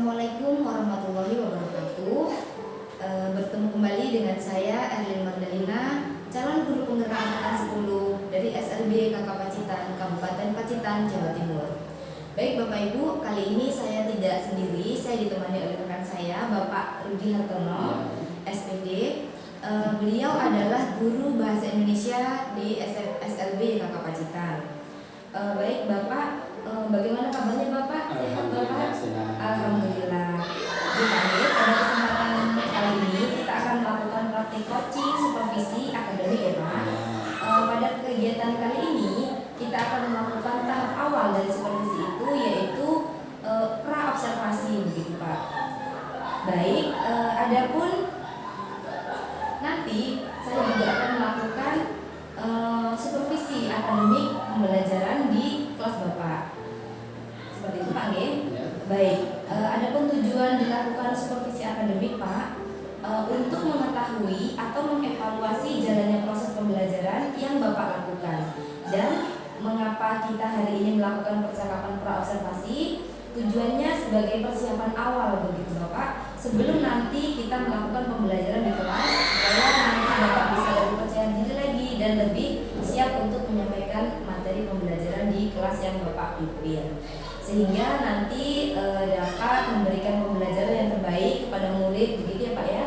Assalamualaikum warahmatullahi wabarakatuh. Bertemu kembali dengan saya Erlin Mardalina, calon guru penggerak angkatan 10 dari SLB KK Pacitan, Kabupaten Pacitan, Jawa Timur. Baik Bapak Ibu, kali ini saya tidak sendiri, saya ditemani oleh rekan saya, Bapak Rudi Hartono, SPD. Beliau adalah guru bahasa Indonesia di SLB KK Pacitan. Baik Bapak, bagaimana kabarnya Bapak? Sehat Bapak? Alhamdulillah. Pada kesempatan kali ini kita akan melakukan praktik coaching supervisi akademik ya Pak. Pada kegiatan kali ini kita akan melakukan tahap awal dari supervisi itu, yaitu pra observasi begitu Pak. Baik, adapun nanti saya juga akan melakukan supervisi akademik pembelajaran di kelas Bapak. Seperti itu Pak nggih? Baik, adapun tujuan dilakukan supervisi akademik Pak, untuk mengetahui atau mengevaluasi jalannya proses pembelajaran yang Bapak lakukan. Dan mengapa kita hari ini melakukan percakapan pra-observasi? Tujuannya sebagai persiapan awal begitu Bapak, sebelum nanti kita melakukan pembelajaran di kelas, supaya nanti Bapak bisa lebih percaya diri lagi dan lebih siap untuk menyampaikan materi pembelajaran di kelas yang Bapak pimpin, sehingga nanti dapat memberikan pembelajaran yang terbaik kepada murid, begitu ya Pak ya.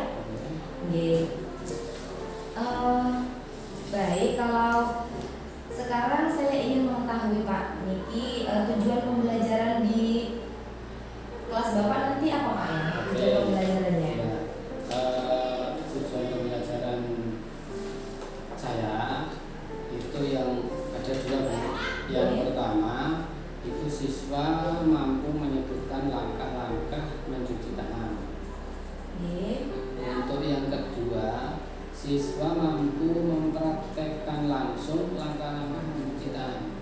Baik, kalau sekarang saya ingin mengetahui Pak Niki, tujuan pembelajaran di kelas Bapak nanti apa Pak ya? Tujuan pembelajarannya? Tujuan pembelajaran saya itu yang ada dua Pak. Yang pertama itu siswa mampu menyebutkan langkah-langkah mencuci tangan. Untuk yang kedua, siswa mampu mempraktekkan langsung langkah-langkah mencuci tangan.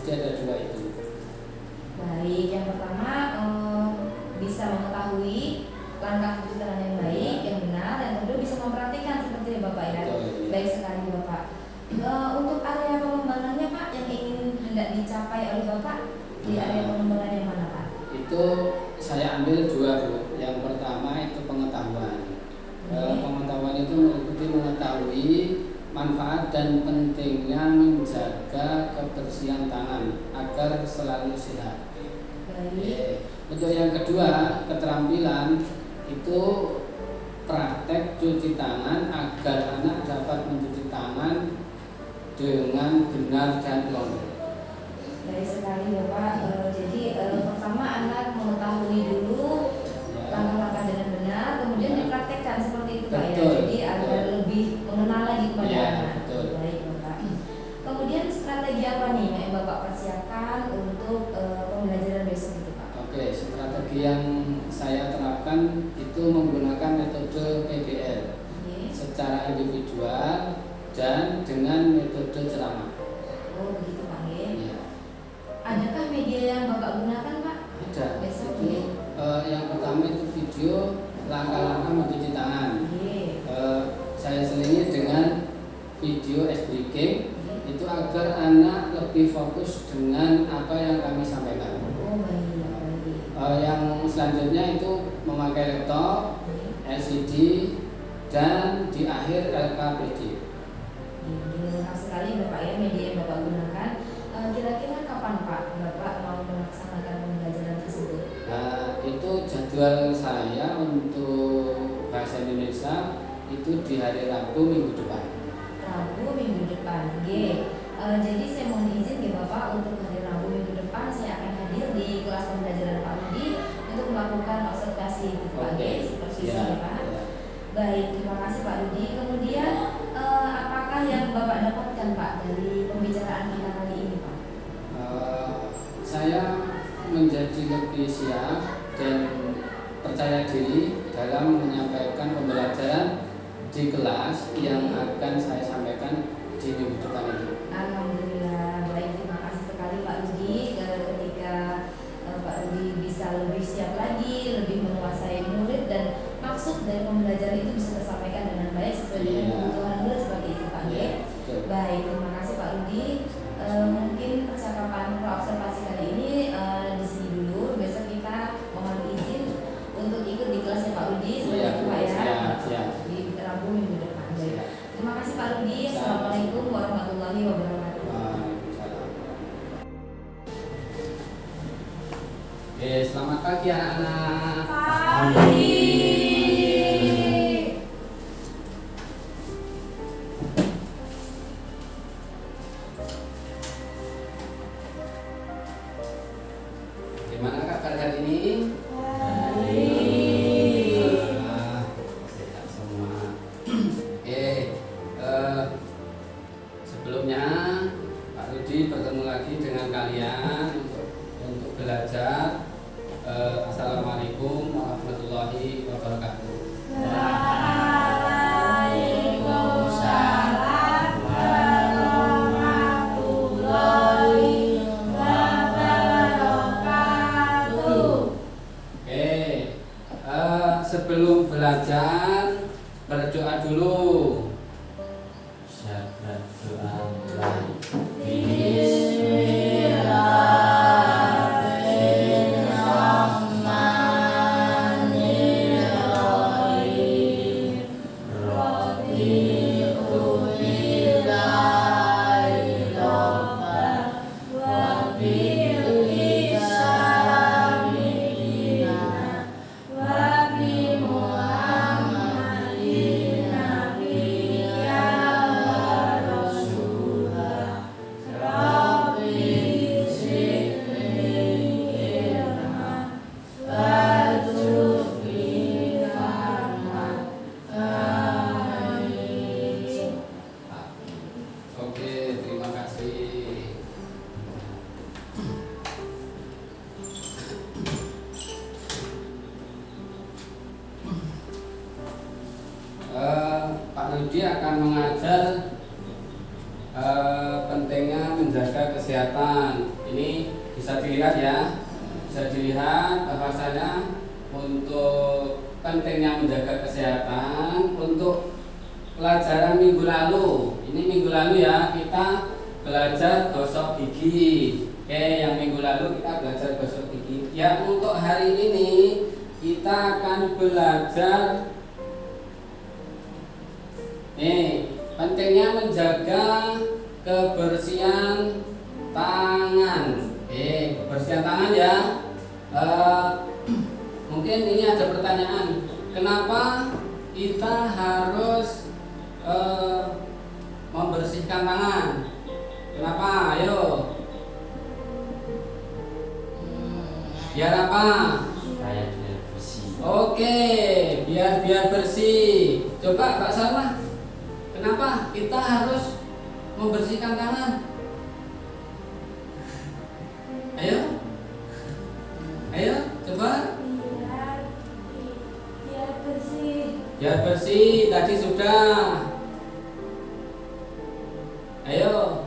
Jadi ada dua itu. Baik, yang pertama bisa mengetahui langkah mencuci tangan yang baik, yang benar, yang kedua bisa mempraktikkan seperti itu Bapak ya. Baik sekali Bapak. Untuk area pengembangannya Pak yang ingin hendak dicapai oleh Bapak di area pengembangan yang mana Pak? Itu saya ambil dua Bu. Yang pertama itu pengetahuan. Pengetahuan itu meliputi mengetahui manfaat dan pentingnya menjaga kebersihan tangan agar selalu sehat. Baik. Untuk yang kedua, keterampilan itu praktek cuci tangan agar anak dapat mencuci tangan dengan benar dan longgar. Baik sekali Bapak. Jadi pertama anak mengetahui dulu langkah-langkah dengan benar, kemudian dipraktekkan seperti itu Pak ya. Jadi agar lebih mengenal lagi kepada anak. Betul. Baik Bapak. Kemudian strategi apa nih yang Bapak persiapkan untuk pembelajaran besok itu Pak? Oke, strategi yang saya terapkan itu menggunakan metode PBL secara individual dan dengan metode ceramah. Oh begitu Pak ya. Ya. Adakah media yang Bapak gunakan Pak? Ada. Besok Itu, yang pertama itu video langkah-langkah mencuci tangan. Saya selingi dengan video S-Breaking itu agar anak lebih fokus dengan apa yang kami sampaikan. Oh baik. Yang selanjutnya itu memakai laptop, LCD, dan di akhir LKPD. Lengkap sekali Bapak ya media yang Bapak gunakan. Kira-kira kapan Pak Bapak mau melaksanakan pembelajaran tersebut? Itu jadwal saya untuk bahasa Indonesia itu di hari Rabu minggu depan. Rabu minggu depan. Jadi saya mohon izin ya Bapak, untuk hari Rabu minggu depan saya akan hadir di kelas pembelajaran Pak Rudi untuk melakukan observasi Pak seperti itu ya Pak. Baik, terima kasih Pak Rudi. Kemudian apakah yang Bapak dapatkan Pak dari pembicaraan kita kali ini Pak? Saya menjadi lebih siap dan percaya diri dalam menyampaikan pembelajaran di kelas yang akan saya sampaikan di minggu depan itu. Alhamdulillah, baik, terima kasih sekali Pak Rudi. Ketika Pak Rudi bisa lebih siap lagi, lebih menguasai murid dan maksud dari pembelajaran itu bisa tersampaikan dengan baik sesuai dengan kebutuhan murid seperti itu Pak. Baik, terima kasih Pak Rudi. Mungkin percakapan pra observasi kali ini di sini dulu. Besok kita mohon izin Selamat pagi anak-anak. Gimana kabar hari ini? Sehat semua. Sebelumnya Pak Rudi bertemu lagi dengan kalian untuk belajar. Assalamualaikum warahmatullahi wabarakatuh. Waalaikumsalam warahmatullahi wabarakatuh. Sebelum belajar berdoa dulu. Syahadat doa mulai. Bismillahirrahmanirrahim. Raditu billahi rabban wa bil islami dinan wa bi Muhammadin nabiyyan wa rasulah. Rabbi zidni ilma warzuqni fahman. Amin. Oke, terima kasih. Pak Rudi akan mengajar pentingnya menjaga kesehatan. Ini bisa dilihat ya, bisa dilihat bahwasanya untuk pentingnya menjaga kesehatan untuk pelajaran minggu lalu. Ini minggu lalu ya, kita belajar gosok gigi. Oke, yang minggu lalu kita belajar gosok gigi. Ya, untuk hari ini kita akan belajar pentingnya menjaga kebersihan tangan. Kebersihan tangan ya. Mungkin ini ada pertanyaan, kenapa kita harus membersihkan tangan? Kenapa? Ayo. Biar apa? Supaya biar bersih. Oke, biar bersih. Coba Pak Salma, kenapa kita harus membersihkan tangan? Ayo, coba. Biar bersih. Biar bersih, tadi sudah. Ayo,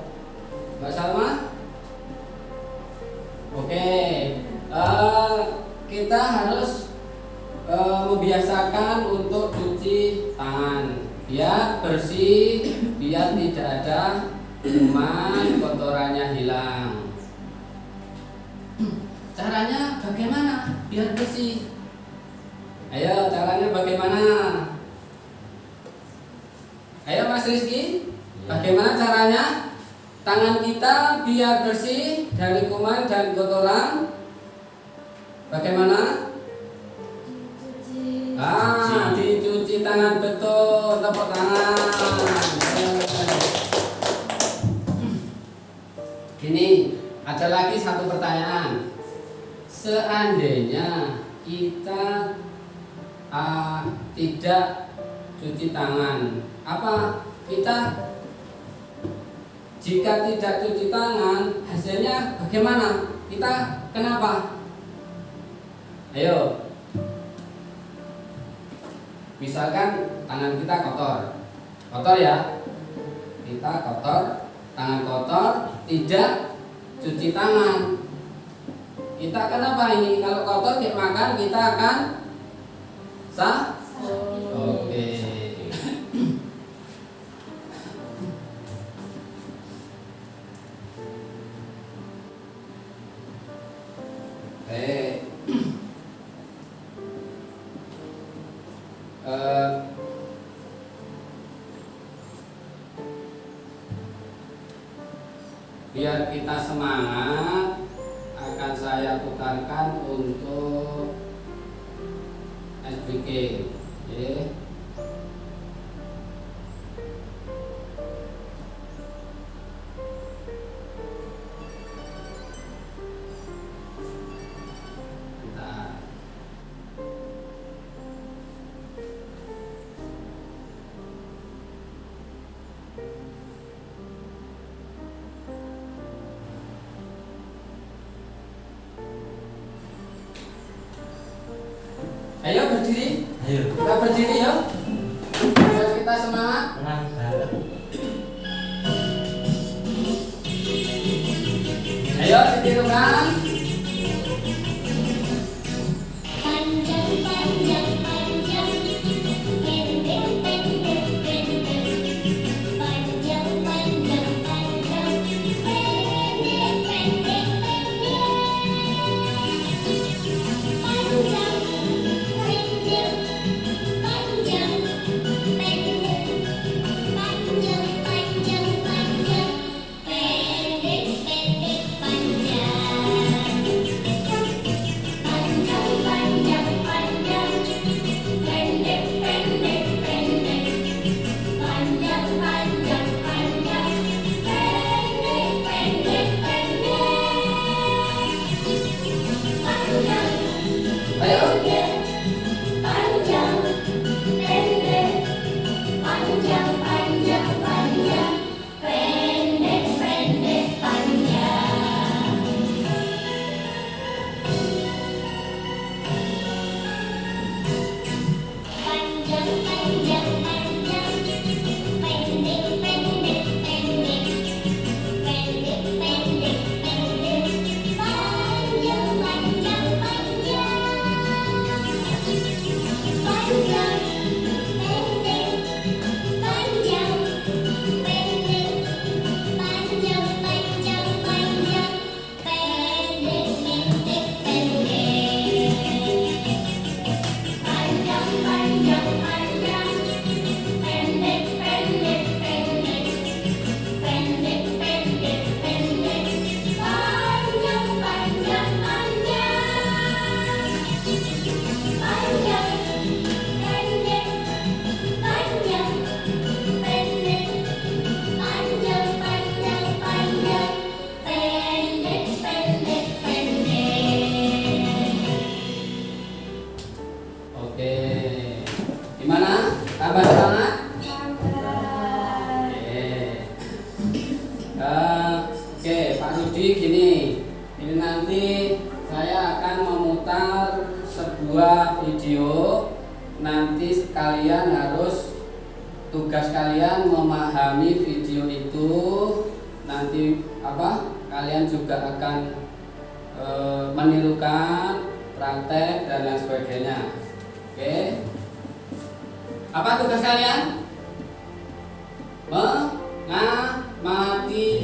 Mbak Salma. Oke, kita harus membiasakan untuk cuci tangan biar bersih, biar tidak ada kuman, kotorannya hilang. Caranya bagaimana biar bersih? Ayo, caranya bagaimana? Ayo Mas Rizky, bagaimana caranya tangan kita biar bersih dari kuman dan kotoran? Bagaimana? Dicuci tangan, betul, tepuk tangan. Gini, ada lagi satu pertanyaan. Seandainya kita tidak cuci tangan, apa kita jika tidak cuci tangan hasilnya bagaimana? Kita kenapa? Ayo. Misalkan tangan kita kotor ya, kita kotor, tangan kotor, tidak cuci tangan. Kita akan apa ini? Kalau kotor kayak makan, kita akan Oke. Biar kita semangat, akan saya saya tukarkan untuk SBK. Oke. Bentar. Ayo berdiri. Ayo. Kita berdiri yuk. Ayo kita semangat. Tenang banget. Ayo ditirukan. Panjang, panjang, panjang, pendek, pendek, pendek. Panjang, panjang, panjang, pendek, pendek, pendek. Panjang, pendek, panjang, pendek. Panjang, panjang, panjang, pendek, pendek, panjang. Panjang, panjang, panjang, pendek, pendek, pendek. Panjang, panjang, panjang, pendek, pendek, pendek. Panjang, Ayo. panjang, pendek. Panjang, panjang, panjang, pendek, pendek, panjang. Panjang, panjang, panjang, pendek, pendek, pendek. Pendek, pendek, pendek. Panjang, panjang, panjang. Panjang, pendek, panjang, pendek. Panjang, panjang, panjang, pendek, pendek, pendek. Panjang, panjang, panjang, pendek, pendek, pendek. Pendek, pendek, pendek. Panjang, panjang, panjang. Panjang, pendek, panjang, pendek. Panjang, panjang, panjang, pendek, pendek, pendek. Oke. Gimana? Tambah semangat? Oke, Pak Rudi gini. Ini nanti saya akan memutar sebuah video. Nanti kalian harus tugas kalian memahami video itu. Nanti apa? Kalian juga akan menirukan praktek dan lain sebagainya. Oke. Apa tugas kalian? Mengamati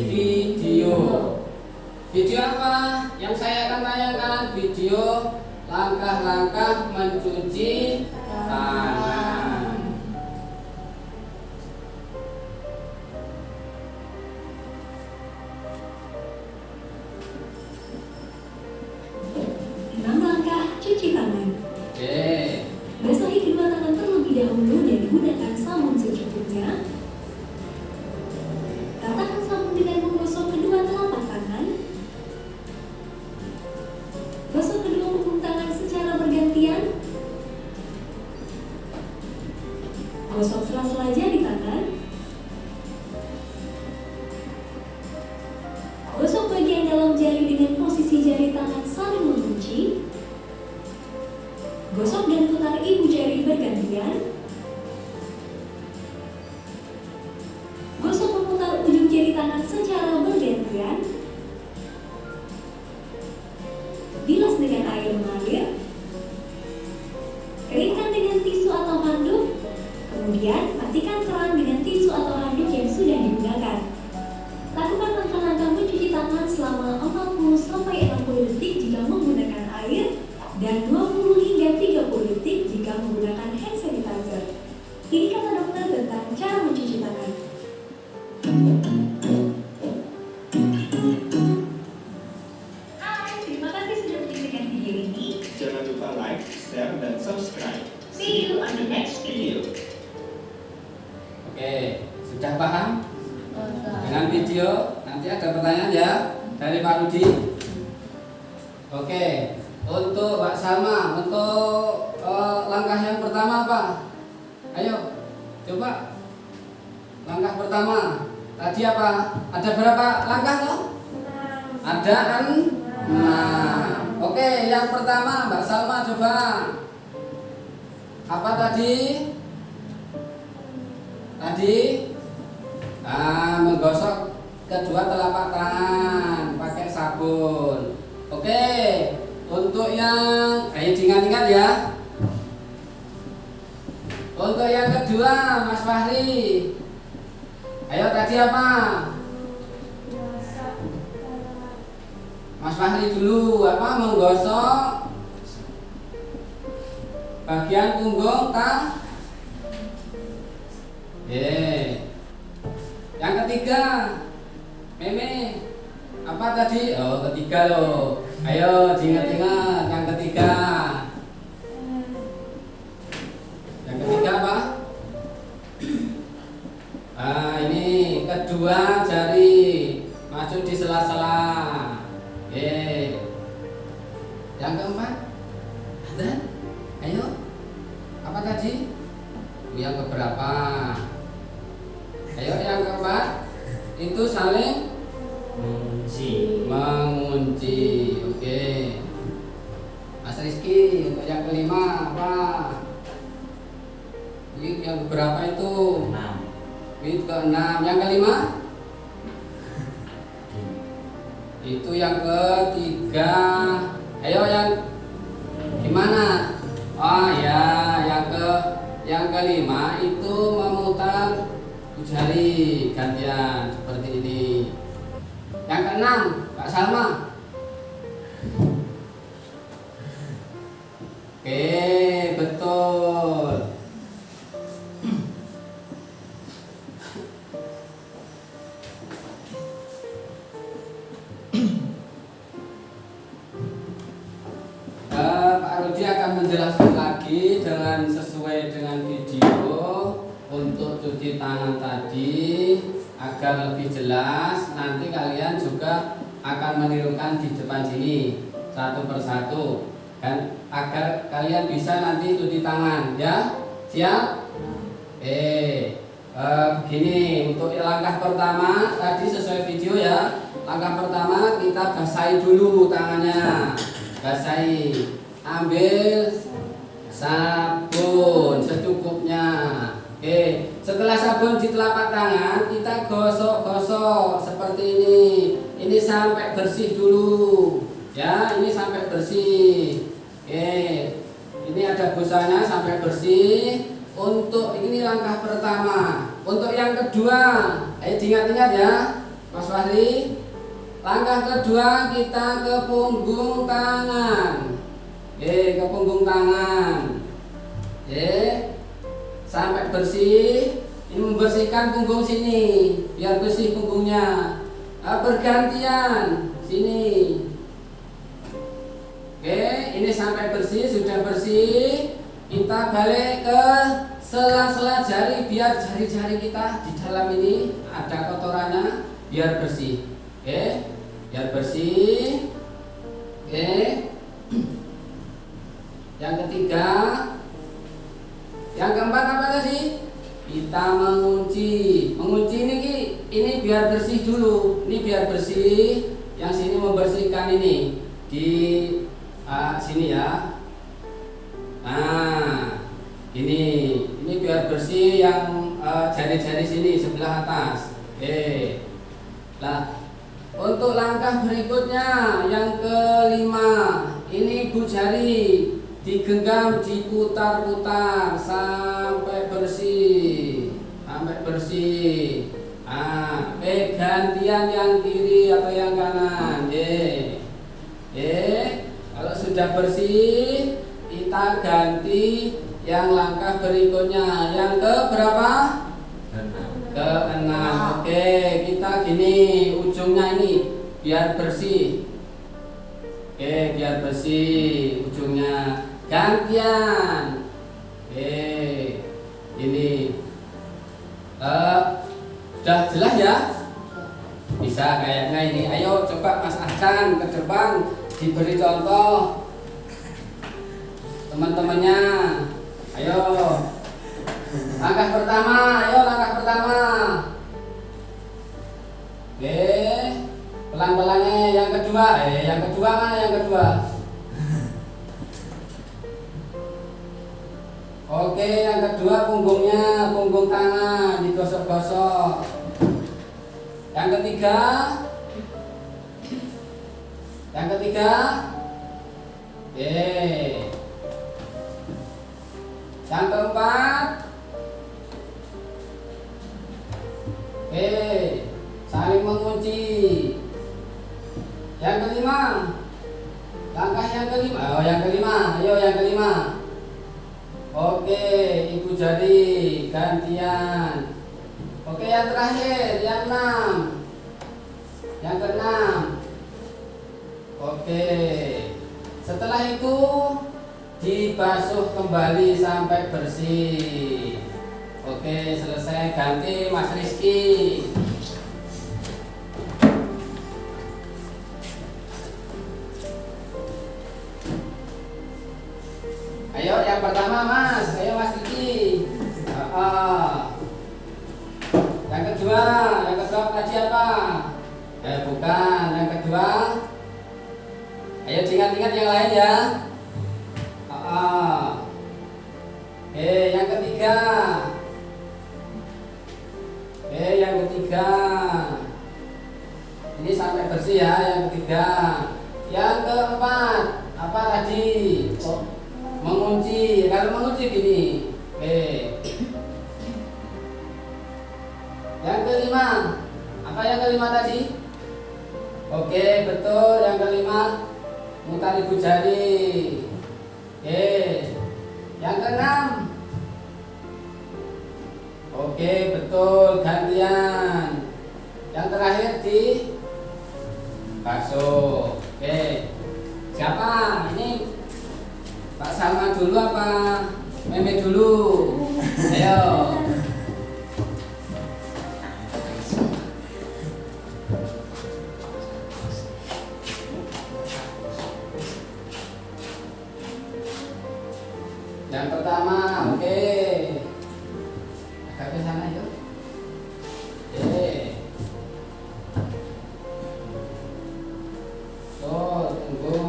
video. Video apa? Yang saya akan tayangkan video langkah-langkah mencuci tangan. Langkah cuci tangan. Oke. Basahi kedua tangan terlebih dahulu dan gunakan sabun secukupnya. Ratakan sabun dengan menggosok kedua telapak tangan. Gosok kedua punggung tangan secara bergantian. Gosok sela-sela jari tangan. Gosok bagian dalam jari dengan posisi jari tangan saling mengunci. Gosok dan putar ibu jari bergantian. Gosok memutar ujung jari tangan secara bergantian. Bilas dengan air mengalir. Keringkan dengan tisu atau handuk. Kemudian matikan keran dengan tisu atau handuk yang sudah digunakan. Lakukan langkah-langkah mencuci tangan selama 40-60 detik jika menggunakan air dan 20 hingga 30 detik jika menggunakan hand sanitizer. Ini kata dokter tentang cara mencuci tangan. Hai, terima kasih share, dan subscribe. See you on the next video. Oke, sudah paham dengan video? Nanti ada pertanyaan ya dari Pak Rudi. Oke, untuk Mbak Salma, untuk langkah yang pertama apa? Ayo, coba langkah pertama tadi apa? Ada berapa langkah toh? Ada 6. Oke, yang pertama Mbak Salma coba apa tadi? Menggosok kedua telapak tangan pakai sabun. Oke, untuk yang diingat-ingat ya. Untuk yang kedua Mas Fahri, ayo tadi apa? Mas Fahri dulu apa? Menggosok bagian punggung Yang ketiga Meme apa tadi? Oh, ketiga loh. Ayo diingat-ingat yang ketiga. Yang ketiga apa? Ini kedua jari masuk di sela-sela. Yang keempat ada? Ayo. Apa tadi? Yang keberapa? Ayo yang keempat itu saling mengunci. Oke. Mas Rizky, untuk yang kelima apa? Ini yang berapa itu? 6. Itu ke-6. Yang kelima? Itu yang ketiga. Ayo yang gimana? Oh ya, yang kelima itu memutar jari gantian seperti ini. Yang keenam, Pak Salma. Oke, betul. Pak Rudi akan menjelaskan lagi dengan sesuai dengan video untuk cuci tangan tadi agar lebih jelas. Nanti kalian juga akan menirukan di depan sini satu persatu dan agar kalian bisa nanti cuci tangan ya. Siap? Begini, untuk langkah pertama tadi sesuai video ya. Langkah pertama kita basahi dulu tangannya. Basahi, ambil sabun secukupnya. Oke, setelah sabun di telapak tangan kita gosok-gosok seperti ini. Ini sampai bersih dulu. Ya, ini sampai bersih. Oke, ini ada busanya sampai bersih. Untuk ini langkah pertama. Untuk yang kedua, diingat-ingat ya, Mas Fahri. Langkah kedua kita ke punggung tangan. Ke punggung tangan. Sampai bersih. Ini membersihkan punggung sini biar bersih punggungnya. Bergantian sini. Ini sampai bersih, sudah bersih. Kita balik ke sela-sela jari biar jari-jari kita di dalam ini ada kotorannya biar bersih. Biar bersih. Yang ketiga, yang keempat apa tadi? Kita mengunci. Mengunci ini biar bersih dulu. Ini biar bersih. Yang sini membersihkan ini di sini ya. Nah, ini biar bersih yang jari-jari sini sebelah atas. Nah, untuk langkah berikutnya yang kelima, ini ibu jari digenggam, diputar-putar sampai bersih, gantian yang kiri atau yang kanan. Kalau sudah bersih, kita ganti yang langkah berikutnya. Yang ke berapa? Ke-6. Oke, kita gini, ujungnya ini biar bersih. Biar bersih ujungnya. gantian. Ini sudah jelas ya? Bisa kayaknya ini. Ayo coba Mas Ahsan ke depan diberi contoh teman-temannya. Ayo langkah pertama, ayo langkah pertama. Pelan-pelannya. Yang kedua, yang kedua mana yang kedua? Oke, yang kedua punggungnya, punggung tangan digosok-gosok. Yang ketiga, yang ketiga, yang keempat, saling mengunci. Yang kelima, langkah yang kelima, yang kelima, ayo yang kelima. Oke, ibu jari gantian. Oke, yang terakhir, yang enam, yang keenam. Oke, setelah itu dibasuh kembali sampai bersih. Oke, selesai. Ganti Mas Rizky. Ayo yang pertama Mas, ayo Mas Rizky. Yang kedua tadi apa? Bukan, yang kedua. Ayo ingat-ingat yang lain ya. Yang ketiga. Yang ketiga. Ini sampai bersih ya, yang ketiga. Yang keempat, apa tadi? Mengunci. Kalau mengunci gini. Yang kelima, apa yang kelima tadi? Oke, betul. Yang kelima, mutar ibu jari. Yang keenam. Oke, betul. Gantian. Yang terakhir di basuh. Siapa? Ini Pak Salma dulu apa Meme dulu? Ayo. Yang pertama, oke. Agak ke sana yuk. Tunggu.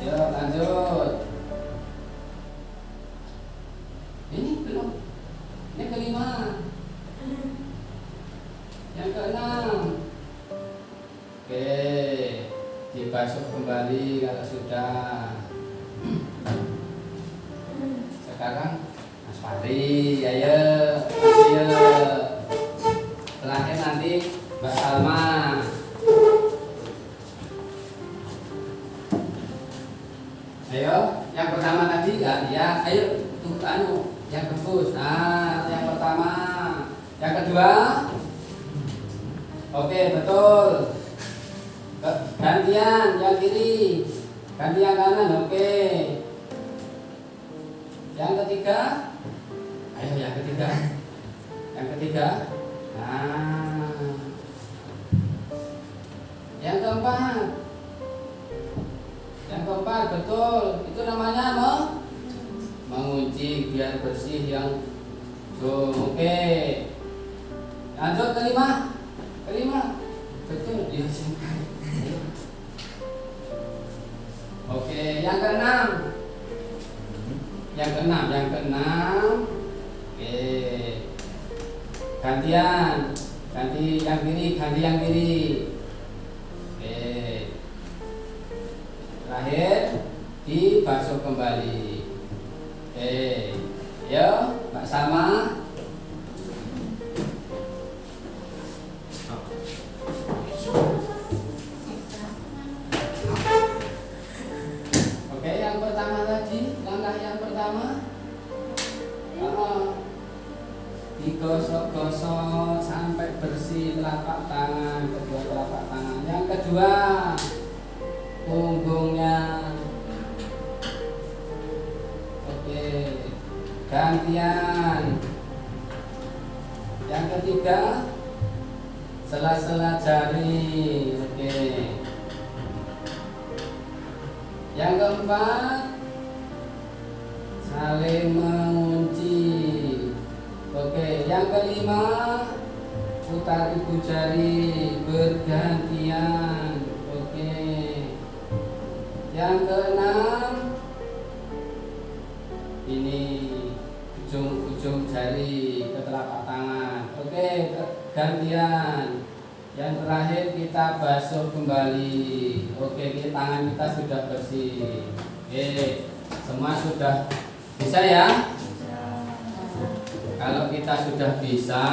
Yuk lanjut. Ini belum. Ini kelima. Yang keenam. Oke, dibasuh kembali kalau sudah. Sekarang Mas Fahri, ayo. Terakhir nanti Mbak Salma. Ayo, yang pertama tadi ya, ayo tuh yang bagus. Nah, yang pertama, yang kedua. Oke, betul. Gantian yang kiri, ganti yang kanan. Oke. Yang ketiga, ayo yang ketiga, yang ketiga. Nah, yang keempat, betul. Itu namanya mengunci biar bersih yang oke. Lanjut kelima, betul dia simpan. Oke, yang keenam. Oke. Gantian. Ganti yang kiri. Oke. Terakhir dibasuh kembali. Oke. Yo, Mbak Salma. Digosok-gosok sampai bersih telapak tangan, kedua telapak tangan. Yang kedua, punggungnya. Oke, gantian. Yang ketiga, sela-sela jari. Oke. Yang keempat, saling mengunci. Oke, yang kelima, putar ibu jari bergantian. Oke. Yang keenam, ini ujung jari ke telapak tangan. Oke, gantian. Yang terakhir kita basuh kembali. Oke, tangan kita sudah bersih. Oke, semua sudah bisa ya? Kalau kita sudah bisa,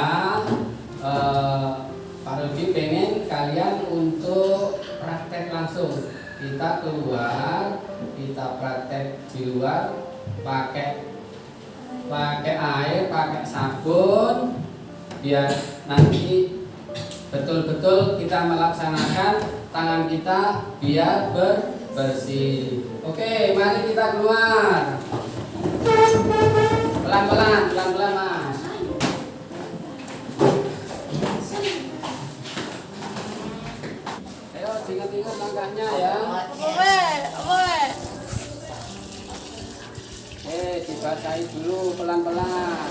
Pak Rudi pengen kalian untuk praktek langsung. Kita keluar, kita praktek di luar, pakai air, pakai sabun, biar nanti betul-betul kita melaksanakan tangan kita biar bersih. Oke, mari kita keluar. Pelan-pelan Mas. Ayo ingat-ingat langkahnya ya. Dibasahi dulu pelan-pelan.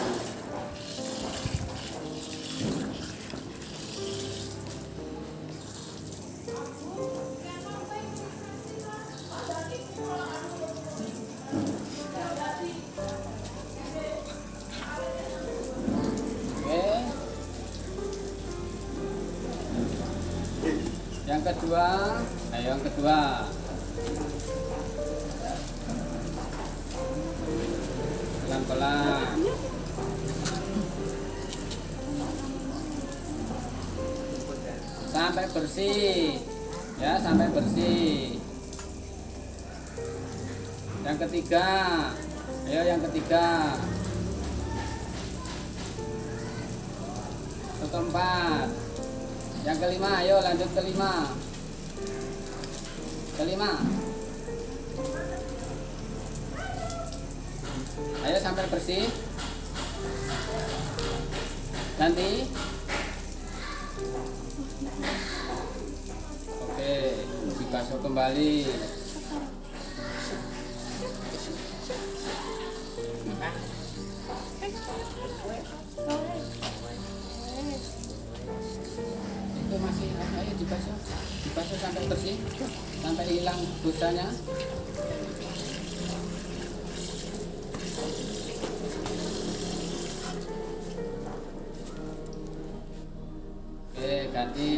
Yang kedua, ayo yang kedua. Pelan-pelan. Sampai bersih. Ya, sampai bersih. Yang ketiga. Ayo yang ketiga. Keempat. Yang kelima, ayo lanjut kelima. Ayo sampai bersih. Ganti. Oke, dibasuh kembali. Itu masih, ayo dibasuh sampai bersih, sampai hilang dosanya. Oke, ganti.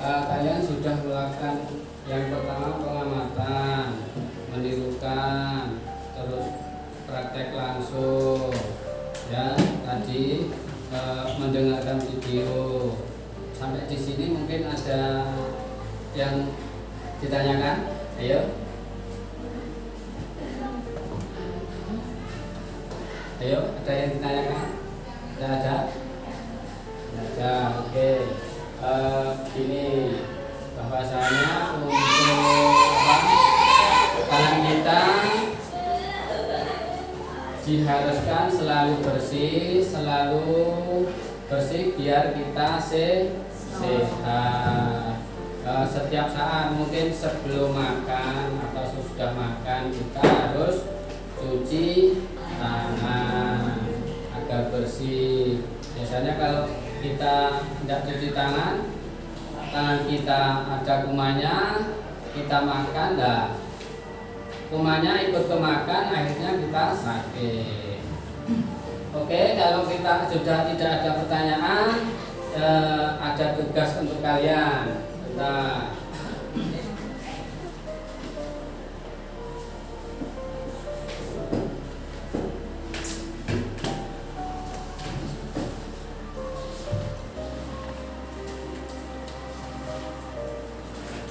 Kalian sudah melakukan yang pertama pengamatan, menirukan, terus praktek langsung, ya tadi mendengarkan video. Sampai di sini mungkin ada yang ditanyakan, ayo. Ayo, ada yang ditanyakan? Tidak ada? Tidak ada, oke. Gini, bahwasanya untuk tangan kita diharuskan selalu bersih biar kita sehat. Setiap saat, mungkin sebelum makan atau sesudah makan, kita harus cuci bersih. Biasanya kalau kita tidak cuci tangan kita ada kumannya, kita makan, dah kumannya ikut kemakan, akhirnya kita sakit. Oke, kalau kita sudah tidak ada pertanyaan, ada tugas untuk kalian. Nah,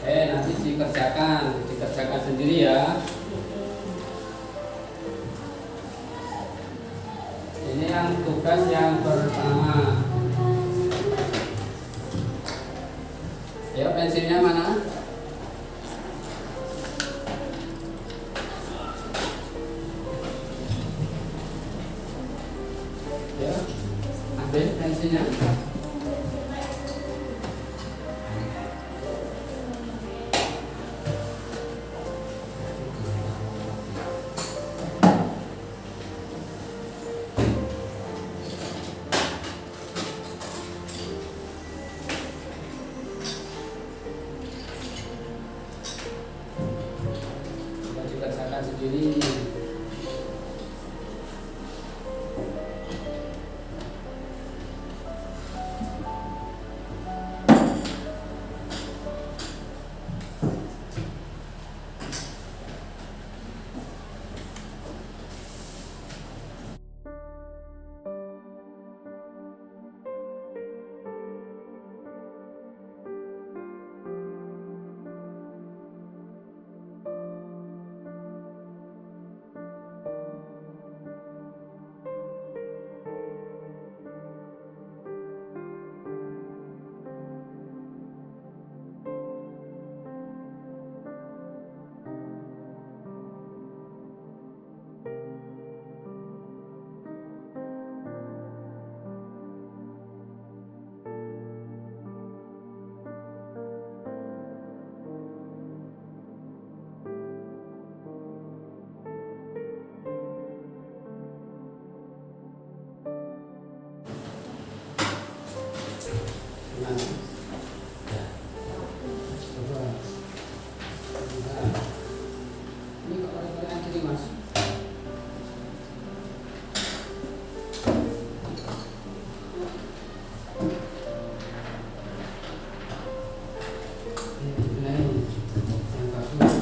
nanti dikerjakan sendiri ya. Ini yang tugas yang pertama. Ya, pensilnya mana? Ya, ambil pensilnya. Dikerjakan sendiri. Ini kok orang-orang gini, Mas? Ini dibenahin yang bagus.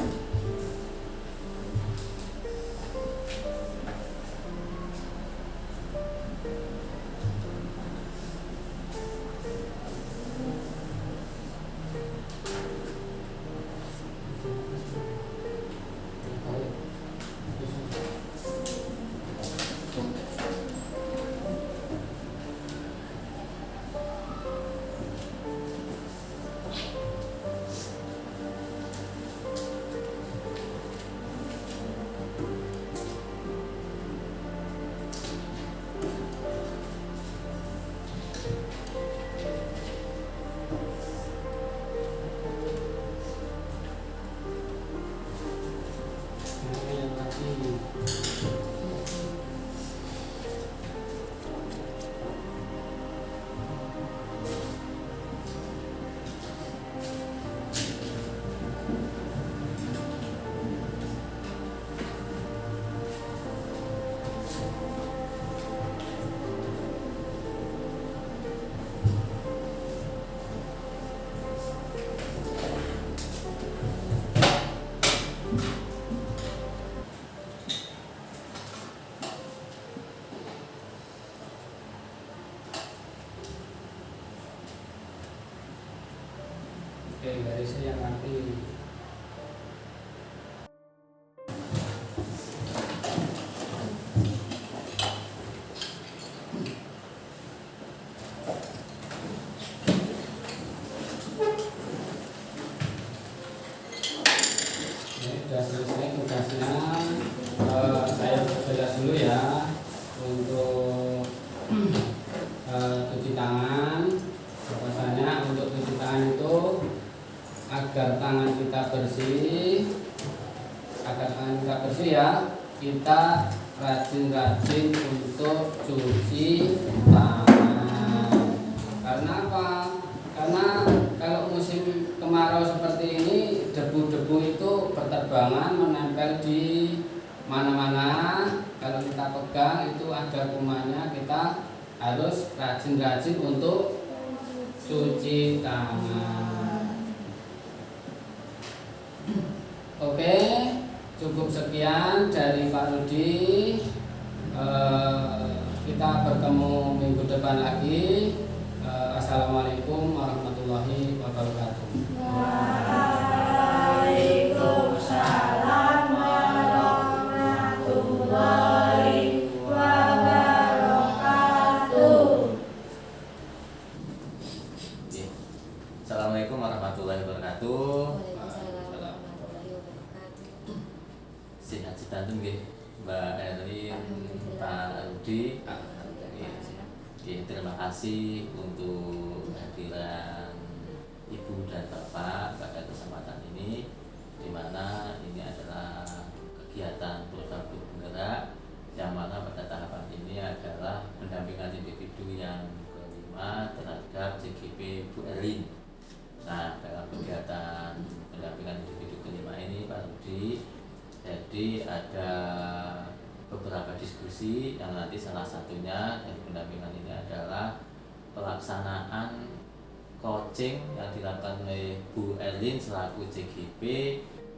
Oke, garisnya yang rapi. Sudah selesai tugasnya. Saya perjelas dulu ya untuk cuci tangan. Bahwasanya untuk cuci tangan itu agar tangan kita bersih ya, kita rajin-rajin untuk cuci tangan. Karena apa? Karena kalau musim kemarau seperti ini, debu-debu itu berterbangan menempel di mana-mana. Kalau kita pegang itu ada kumannya, kita harus rajin-rajin untuk cuci tangan. Oke, cukup sekian dari Pak Rudi. Kita bertemu minggu depan lagi. Assalamualaikum warahmatullahi wabarakatuh. Waalaikumsalam warahmatullahi wabarakatuh. Assalamualaikum warahmatullahi wabarakatuh. Waalaikumsalam warahmatullahi wabarakatuh. Sehat-sehat nggih Mbak Erlin, Pak Rudi. Terima kasih untuk kehadiran Ibu dan Bapak pada kesempatan ini, di mana ini adalah kegiatan program guru penggerak yang mana pada tahapan ini adalah pendampingan individu yang kelima terhadap CGP Bu Erlin. Nah, dalam kegiatan pendampingan individu kelima ini Pak Rudi, jadi ada beberapa diskusi yang nanti salah satunya dari pendampingan ini adalah pelaksanaan coaching yang dilakukan oleh Bu Erlin selaku CGP,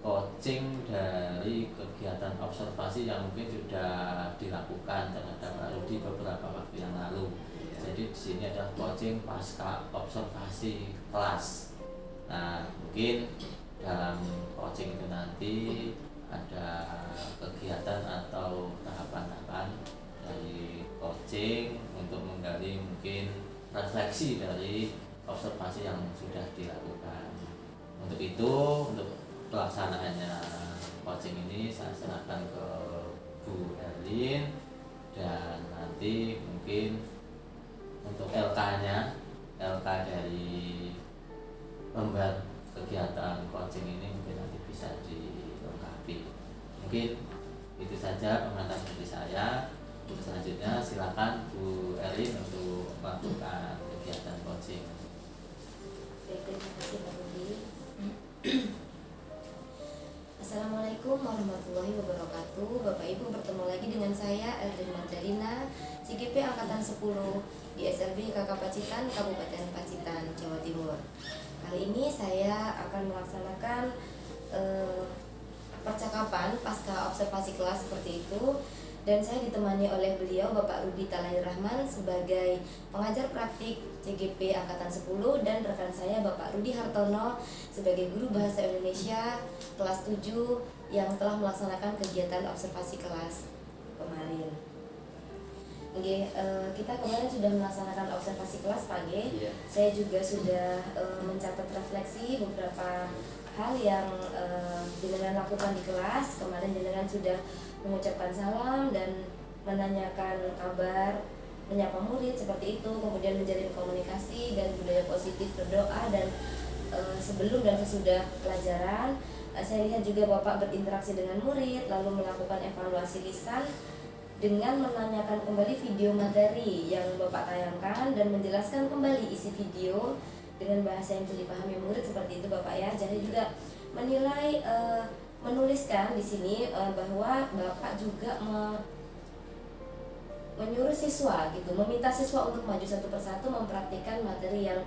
coaching dari kegiatan observasi yang mungkin sudah dilakukan terhadap Pak Rudi beberapa waktu yang lalu. Jadi di sini adalah coaching pasca observasi kelas. Nah, mungkin dalam coaching itu nanti ada kegiatan atau tahapan-tahapan dari coaching untuk menggali mungkin refleksi dari observasi yang sudah dilakukan. Untuk itu, untuk pelaksanaannya coaching ini saya serahkan ke Bu Erlin, dan nanti mungkin untuk LK-nya, LK dari lembar kegiatan coaching ini mungkin nanti bisa dilengkapi. Mungkin itu saja pengantar dari saya. Untuk selanjutnya silakan Bu Erlin untuk melakukan kegiatan coaching. Baik, terima kasih Pak Rudi. Assalamualaikum warahmatullahi wabarakatuh. Bapak Ibu, bertemu lagi dengan saya Erlin Mardalina, CGP Angkatan 10 di SLB KK Pacitan, Kabupaten Pacitan, Jawa Timur. Kali ini saya akan melaksanakan percakapan pasca observasi kelas seperti itu, dan saya ditemani oleh beliau Bapak Rudi Talair Rahman sebagai pengajar praktik CGP Angkatan 10, dan rekan saya Bapak Rudi Hartono sebagai guru bahasa Indonesia kelas 7 yang telah melaksanakan kegiatan observasi kelas kemarin. Oke, kita kemarin sudah melaksanakan observasi kelas pagi. Iya. Saya juga sudah mencatat refleksi beberapa hal yang jenengan lakukan di kelas. Kemarin jenengan sudah mengucapkan salam dan menanyakan kabar, menyapa murid seperti itu, kemudian menjalin komunikasi dan budaya positif, berdoa, dan sebelum dan sesudah pelajaran saya lihat juga Bapak berinteraksi dengan murid, lalu melakukan evaluasi lisan dengan menanyakan kembali video materi yang Bapak tayangkan dan menjelaskan kembali isi video dengan bahasa yang bisa dipahami murid, seperti itu Bapak ya. Jadi juga menilai menuliskan di sini bahwa Bapak juga menyuruh siswa gitu, meminta siswa untuk maju satu persatu mempraktikkan materi yang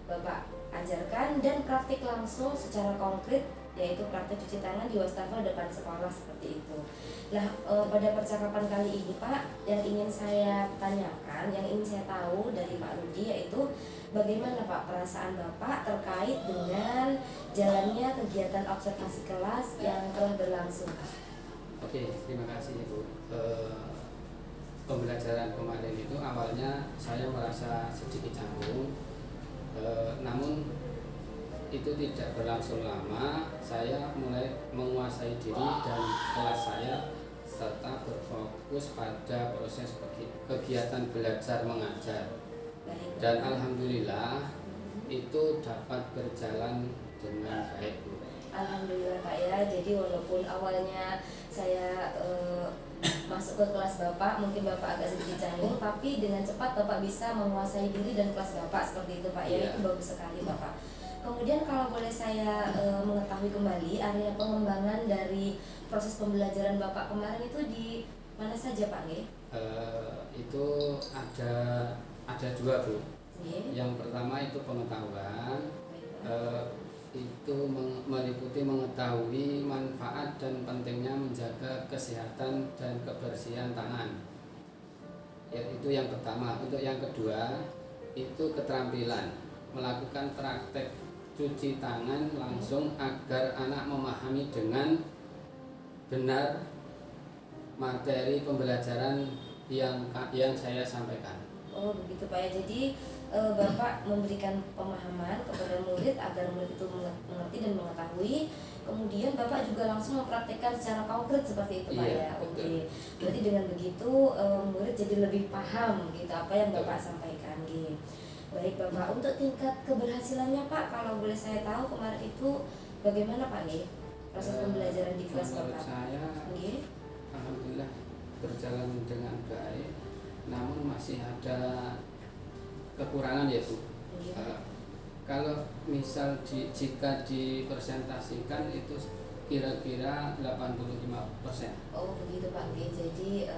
Bapak ajarkan dan praktik langsung secara konkret, yaitu praktik cuci tangan di wastafel depan sekolah seperti itu. Nah, pada percakapan kali ini Pak, yang ingin saya tanyakan, yang ingin saya tahu dari Pak Rudi yaitu bagaimana Pak perasaan Bapak terkait dengan jalannya kegiatan observasi kelas yang telah berlangsung. Oke, terima kasih Ibu. Pembelajaran kemarin itu awalnya saya merasa sedikit canggung, namun itu tidak berlangsung lama. Saya mulai menguasai diri dan kelas saya serta berfokus pada proses kegiatan belajar mengajar, dan alhamdulillah itu dapat berjalan dengan baik, Bu. Alhamdulillah Pak ya. Jadi walaupun awalnya saya masuk ke kelas Bapak, mungkin Bapak agak sedikit canggung, tapi dengan cepat Bapak bisa menguasai diri dan kelas Bapak seperti itu Pak ya. Iya. Itu bagus sekali Bapak. Kemudian kalau boleh saya mengetahui kembali area pengembangan dari proses pembelajaran Bapak kemarin itu di mana saja Pak nggih? Itu ada dua Bu. Nggih. Yang pertama itu pengetahuan, Baik, Pak. itu meliputi mengetahui manfaat dan pentingnya menjaga kesehatan dan kebersihan tangan. Ya, itu yang pertama. Untuk yang kedua itu keterampilan melakukan praktek cuci tangan langsung agar anak memahami dengan benar materi pembelajaran yang saya sampaikan. Oh begitu Pak ya. Jadi Bapak memberikan pemahaman kepada murid agar murid itu mengerti dan mengetahui. Kemudian Bapak juga langsung mempraktekkan secara konkret seperti itu Pak Iya, ya. betul. Oke. Berarti dengan begitu murid jadi lebih paham gitu apa yang Bapak sampaikan gitu. Baik Bapak, untuk tingkat keberhasilannya Pak, kalau boleh saya tahu kemarin itu bagaimana Pak nih proses pembelajaran di kelas Menurut Bapak? saya Nggih. alhamdulillah berjalan dengan baik, namun masih ada kekurangan ya Bu. Nggih. Kalau misal jika dipresentasikan itu kira-kira 85%. Oh begitu Pak G. Jadi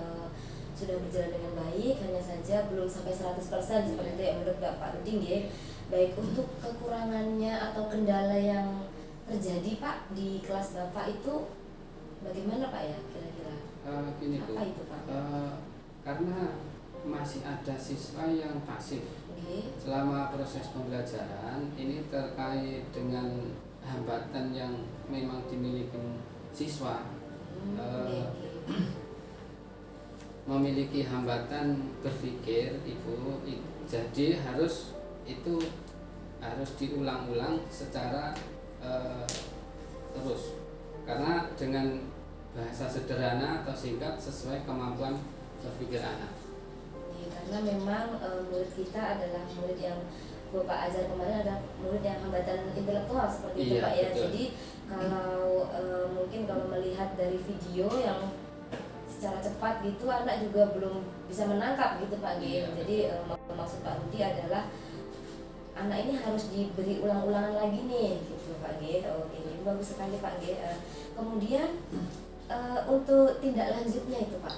sudah berjalan dengan baik, hanya saja belum sampai 100% seperti itu ya menurut Bapak Rudi ya. Baik, untuk kekurangannya atau kendala yang terjadi Pak di kelas Bapak itu bagaimana Pak ya kira-kira? Gini Bu, Apa itu Pak? karena masih ada siswa yang pasif Nggih. selama proses pembelajaran, ini terkait dengan hambatan yang memang dimiliki siswa. Nggih, nggih. Memiliki hambatan berpikir Ibu, jadi harus diulang-ulang secara terus, karena dengan bahasa sederhana atau singkat sesuai kemampuan berpikir anak. Ya, karena memang murid kita adalah murid yang Bapak ajar kemarin adalah murid yang hambatan intelektual seperti itu Iya, Pak ya. betul. Jadi kalau mungkin kalau melihat dari video yang secara cepat gitu anak juga belum bisa menangkap gitu Pak G. Iya, Jadi maksud Pak Rudi adalah anak ini harus diberi ulang-ulangan lagi nih gitu Pak G. Oke, ini bagus sekali Pak G. Kemudian untuk tindak lanjutnya itu Pak,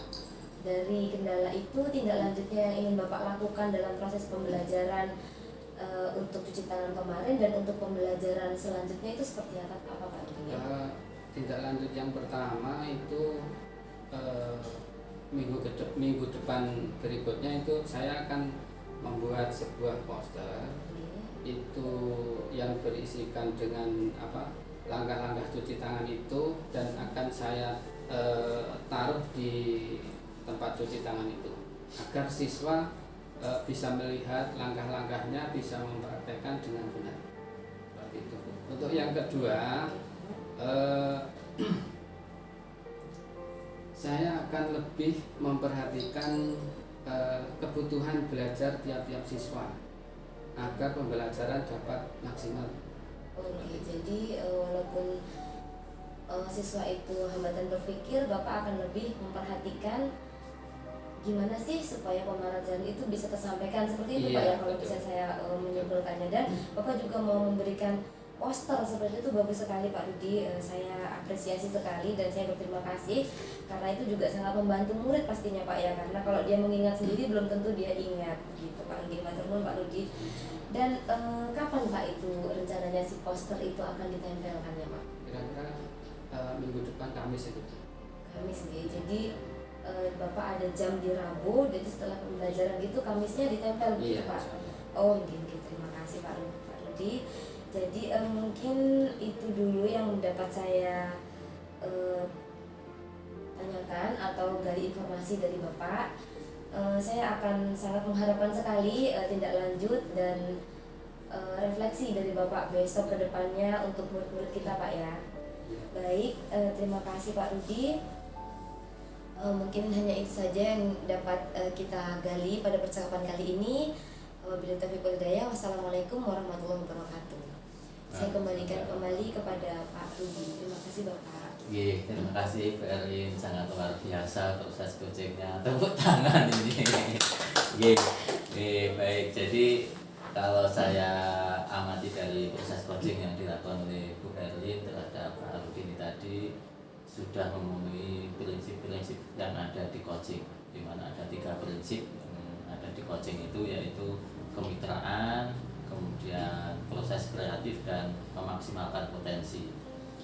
dari kendala itu tindak lanjutnya yang ingin Bapak lakukan dalam proses pembelajaran untuk cuci tangan kemarin dan untuk pembelajaran selanjutnya itu seperti apa Pak Rudi? Tindak lanjut yang pertama itu minggu depan berikutnya itu saya akan membuat sebuah poster itu yang berisikan dengan langkah-langkah cuci tangan itu, dan akan saya taruh di tempat cuci tangan itu agar siswa bisa melihat langkah-langkahnya, bisa mempraktekkan dengan benar seperti itu. Untuk yang kedua, saya akan lebih memperhatikan kebutuhan belajar tiap-tiap siswa agar pembelajaran dapat maksimal. Oke, jadi walaupun siswa itu hambatan berpikir, Bapak akan lebih memperhatikan gimana sih supaya pembelajaran itu bisa tersampaikan seperti itu Iya, Pak ya, kalau betul. bisa saya menyimpulkannya. Dan Bapak juga mau memberikan poster seperti itu, bagus sekali Pak Rudi. Saya apresiasi sekali dan saya berterima kasih karena itu juga sangat membantu murid pastinya Pak ya, karena kalau dia mengingat sendiri belum tentu dia ingat gitu Pak. Matur nuwun Pak Rudi. Dan kapan Pak itu rencananya si poster itu akan ditempelkan ya Pak? Kira-kira minggu depan Kamis itu. Kamis nih. Jadi Bapak ada jam di Rabu, jadi setelah pembelajaran gitu Kamisnya ditempel gitu Iya, Pak. insyaallah. Oh gitu, terima kasih Pak Rudi. Jadi mungkin itu dulu yang dapat saya tanyakan atau gali informasi dari Bapak. Saya akan sangat mengharapkan sekali tindak lanjut dan refleksi dari Bapak besok ke depannya untuk murid-murid kita Pak ya. Baik, terima kasih Pak Rudi. Mungkin hanya itu saja yang dapat kita gali pada percakapan kali ini. Wabillahi taufiq wal hidayah. Wassalamualaikum warahmatullahi wabarakatuh. Saya kembalikan kembali kepada Pak Rudi. Terima kasih Bapak. Terima kasih Bu Erlin, sangat luar biasa proses coachingnya. Tepuk tangan ini. Baik. Jadi kalau saya amati dari proses coaching yang dilakukan oleh Bu Erlin terhadap Pak Rudi ini tadi sudah memenuhi prinsip-prinsip yang ada di coaching, di mana ada 3 prinsip yang ada di coaching itu, yaitu kemitraan, kemudian proses kreatif, dan memaksimalkan potensi.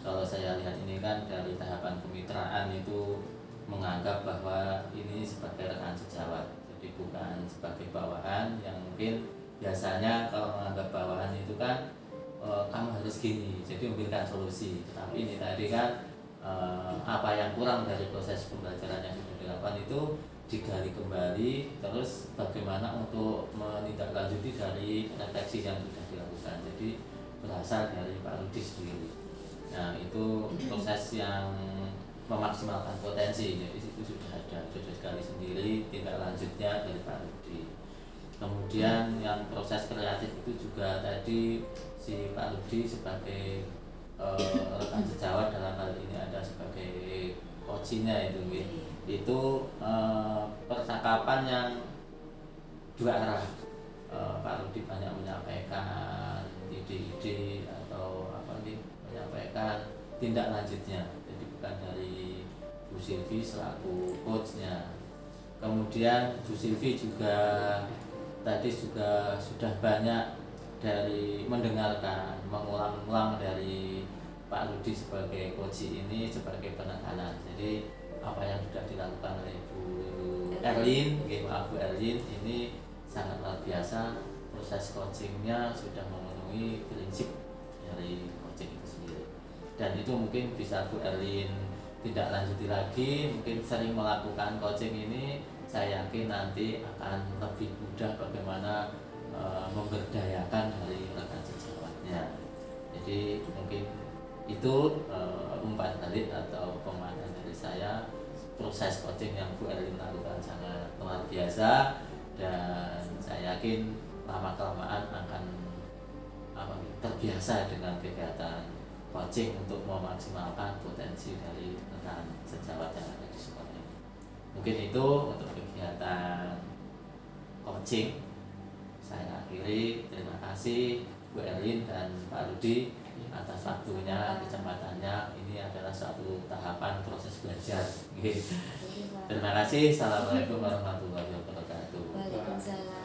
Kalau saya lihat ini kan dari tahapan kemitraan itu menganggap bahwa ini sebagai rekan sejawat, jadi bukan sebagai bawahan yang mungkin biasanya kalau menganggap bawahan itu kan kamu harus gini, jadi memberikan solusi. Tetapi ini tadi kan apa yang kurang dari proses pembelajaran yang sudah dilakukan itu digali kembali, terus bagaimana untuk menindaklanjuti dari refleksi yang sudah dilakukan. Jadi berasal dari Pak Rudi sendiri. Nah, itu proses yang memaksimalkan potensi, jadi itu sudah ada sekali sendiri tindak lanjutnya dari Pak Rudi. Kemudian yang proses kreatif itu juga tadi si Pak Rudi sebagai rekan sejawat, dalam hal ini ada sebagai coachnya itu percakapan yang 2 arah. Pak Rudi banyak menyampaikan ide-ide atau menyampaikan tindak lanjutnya, jadi bukan dari Bu Silvi selaku coachnya. Kemudian Bu Silvi juga tadi juga sudah banyak dari mendengarkan, mengulang-ulang dari Pak Rudi sebagai coach ini sebagai penekanan. Jadi apa yang sudah dilakukan oleh Bu Erlin, Bu Erlin ini sangat luar biasa. Proses coachingnya sudah memenuhi prinsip dari coaching itu sendiri. Dan itu mungkin bisa Bu Erlin tidak lanjuti lagi, mungkin sering melakukan coaching ini. Saya yakin nanti akan lebih mudah bagaimana memberdayakan dari rekan sejawatnya. Jadi mungkin itu umpan balik atau pemahaman dari saya. Proses coaching yang Bu Erlin lakukan sangat luar biasa, dan saya yakin lama-kelamaan akan terbiasa dengan kegiatan coaching untuk memaksimalkan potensi dari rekan sejawat yang ada di sekolah ini. Mungkin itu untuk kegiatan coaching. Saya akhiri, terima kasih Bu Erlin dan Pak Rudi atas waktunya, kesempatannya. Ini adalah suatu tahapan proses belajar. Terima kasih. Assalamualaikum warahmatullahi wabarakatuh. Waalaikumsalam.